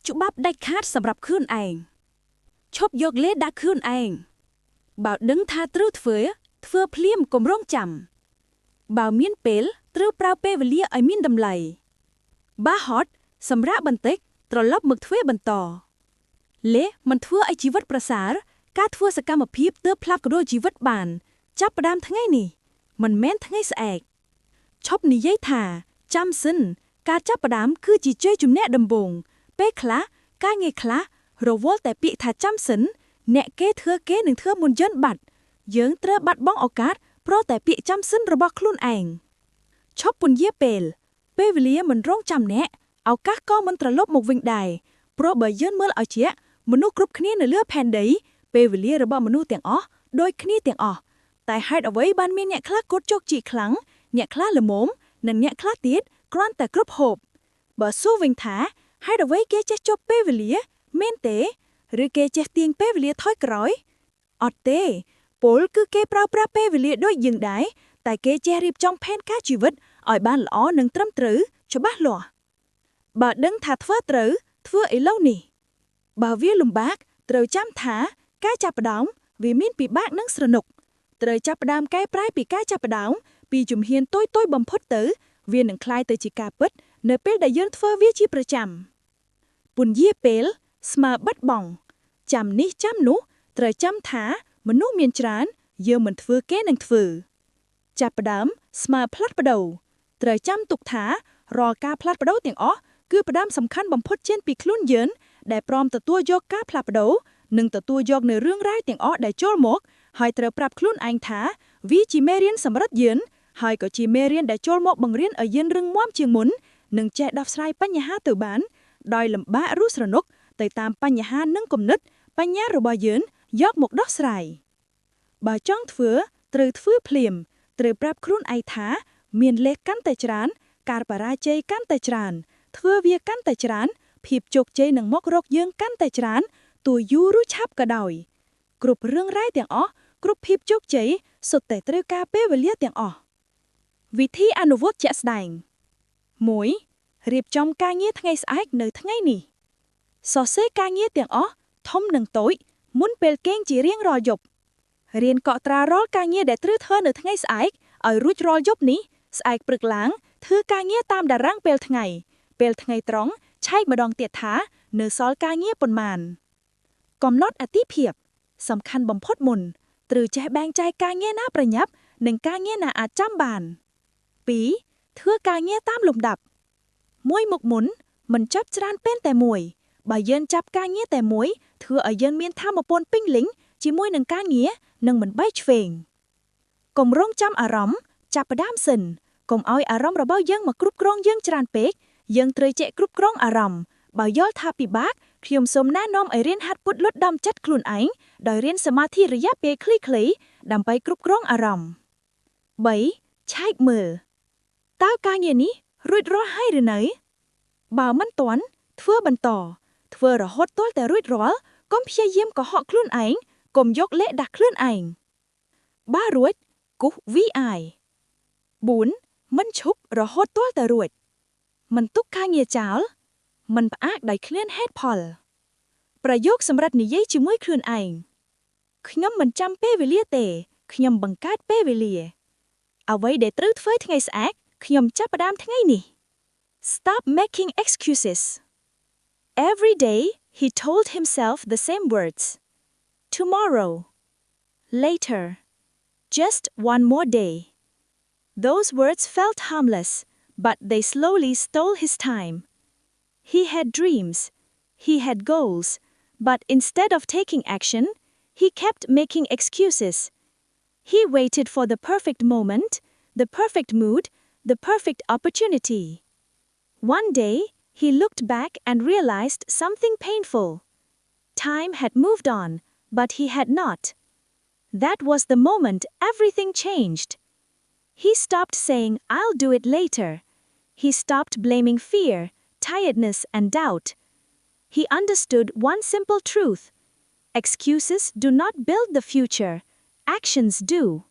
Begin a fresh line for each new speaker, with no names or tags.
ច្បាប់ដាច់ខាតសម្រាប់ខ្លួនឯងឈប់យកលេសដាក់ខ្លួនឯងបើដឹងថាត្រូវធ្វើភ្លាមកុំរងចាំបើមានពេលត្រូវប្រើពេលវេលាឲ្យមានតម្លៃបើហត់សម្រាប់បន្តិចត្រឡប់មកធ្វើបន្តលេសមិនធ្វើឲ្យជីវិតប្រសើរការធ្វើសកម្មភាពទើបផ្លាស់ប្ដូរជីវិតបានចាប់ផ្ដើមថ្ងៃនេះមិនមែនថ្ងៃស្អែកឈប់និយាយថាចាំសិនការចាប់ផ្ដើមគឺជាជ័យជំនះដំបូងពេលខ្លះការងារខ្លះរវល់តែពាក្យថាចាំសិនអ្នកគេនឹងធ្វើមុនយើងបាត់យើងត្រូវបាត់បង់ឱកាសព្រោះតែពាក្យចាំសិនរបស់ខ្លួនឯងឈប់ពន្យាពេលវេលាមិនរងចាំអ្នកឱកាសក៏មិនត្រឡប់មកវិញដែរព្រោះបើយើងមើលឲ្យជាក់មនុស្សគ្រប់គ្នានៅលើផែនដីពេលវេលារបស់មនុស្សទាំងអស់ដូចគ្នាទាំងអស់តែហេតុអ្វីបានមានអ្នកខ្លះកត់ជោគជ័យខ្លាំងអ្នកខ្លះល្មមនិងអ្នកខ្លះទៀតគ្រាន់តែគ្រប់ហូបបើសួរវិញថាហេតុអ្វីគេចេះជប់ពេលវេលាមែនទេឬគេចេះទាញពេលវេលាថយក្រោយអត់ទេពលគឺគេប្រើប្រាស់ពេលវេលាដូចយើងដែរតែគេចេះរៀបចំផែនការជីវិតឲ្យបានល្អនិងត្រឹមត្រូវច្បាស់លាស់បើដឹងថាធ្វើត្រូវធ្វើឥឡូវនេះបើវាលំបាកត្រូវចាំថាការចាប់ផ្ដើមវាមានពិបាកនិងស្រណុកត្រូវចាប់ផ្ដើមកែប្រែពីការចាប់ផ្ដើមពីជំហានតូចបំផុតទៅវានឹងคล้ายទៅជាការពិតនៅពេលដែលយើងធ្វើវាជាប្រចាំពន្យាពេលស្មើបាត់បង់ចាំនេះចាំនោះត្រូវចាំថាមនុស្សមានច្រើនយើងមិនធ្វើគេនឹងធ្វើចាប់ផ្ដើមស្មើផ្លាត់ប្ដូរត្រូវចាំទុកថារាល់ការផ្លាត់ប្ដូរទាំងអស់គឺផ្ដើមសំខាន់បំផុតចេញពីខ្លួនយើងដែលព្រមទទួលយកការផ្លាស់ប្ដូរនិងទទួលយកនៅរឿងរ៉ាវទាំងអស់ដែលចូលមកហើយត្រូវប្រាប់ខ្លួនឯងថាវាជាមេរៀនសម្រាប់យើងហើយក៏ជាមេរៀនដែលចូលមកបង្រៀនឲ្យយើងរឹងមាំជាងមុននិងចេះដោះស្រាយបញ្ហាទៅបានដោយលំបាកឬស្រណុកទៅតាមបញ្ហានិងគំនិតបញ្ញារបស់យើងយកមកដោះស្រាយបើចង់ធ្វើត្រូវធ្វើភ្លាមត្រូវប្រាប់ខ្លួនឯងថាមានលេសកាន់តែច្រើនការបរាជ័យកាន់តែច្រើនធ្វើវាកាន់តែច្រើនភាពជោគជ័យនឹងមករកយើងកាន់តែច្រើនទោះយូរឬឆាប់ក៏ដោយគ្រប់រឿងរ៉ាវទាំងអស់គ្រប់ភាពជោគជ័យសុទ្ធតែត្រូវការពេលវេលាទាំងអស់វិធីអនុវត្តជាក់ស្ដែង 1. រៀបចំការងារថ្ងៃស្អែកនៅថ្ងៃនេះសរសេរការងារទាំងអស់ធំនិងតូចមុនពេលគេងជារៀងរាល់យប់រៀនកត់ត្រារាល់ការងារដែលត្រូវធ្វើនៅថ្ងៃស្អែកឲ្យរួចរាល់យប់នេះស្អែកព្រឹកឡើងធ្វើការងារតាមតារាងពេលថ្ងៃត្រង់ឆែកម្ដងទៀតថានៅសល់ការងារប៉ុន្មានកំណត់អាទិភាពសំខាន់បំផុតមុនត្រូវចេះបែងចែកការងារណាប្រញាប់និងការងារណាអាចចាំបាន 2. ធ្វើការងារតាមលំដាប់មួយមុខមុនមិនចាប់ច្រើនពេលតែមួយបើយើងចាប់ការងារតែមួយធ្វើឲ្យយើងមានថាមពលពេញលេញជាមួយនឹងការងារនិងមិនបែកឆ្វេងកុំរងចាំអារម្មណ៍ចាប់ផ្ដើមសិនកុំឲ្យអារម្មណ៍របស់យើងមកគ្រប់គ្រងយើងច្រើនពេកយើងត្រូវចេះគ្រប់គ្រងអារម្មណ៍បើយល់ថាពិបាកខ្ញុំសូមណែនាំឲ្យរៀនហាត់ពុតលុតដំចិត្តខ្លួនឯងដោយរៀនសមាធិរយៈពេលខ្លីៗដើម្បីគ្រប់គ្រងអារម្មណ៍ 3. ឆែកមើលតើការងារនេះរួចរាល់ហើយឬនៅបើមិនទាន់ធ្វើបន្តធ្វើរហូតទាល់តែរួចរាល់កុំព្យាយាមកុហកខ្លួនឯងកុំយកលេសដាក់ខ្លួនឯងបើរួចគូស VI 4. មិនឈប់រហូតទាល់តែរួចមិនទុកការងារចោលមិនផ្អាកដោយគ្មានហេតុផលប្រយោគសម្រាប់និយាយជាមួយខ្លួនឯងខ្ញុំមិនចាំពេលវេលាទេខ្ញុំបង្កើតពេលវេលាអ្វីដែលត្រូវធ្វើថ្ងៃស្អែកខ្ញុំចាប់ផ្ដើមថ្ងៃនេះ Stop making excuses Every day he told himself the same words Tomorrow Later Just one more day Those words felt harmless but they slowly stole his time He had dreams he had goals but instead of taking action he kept making excuses He waited for the perfect moment, the perfect mood, the perfect opportunity. One day, he looked back and realized something painful. Time had moved on, but he had not. That was the moment everything changed. He stopped saying, "I'll do it later." He stopped blaming fear, tiredness, and doubt. He understood one simple truth. Excuses do not build the future. Actions do.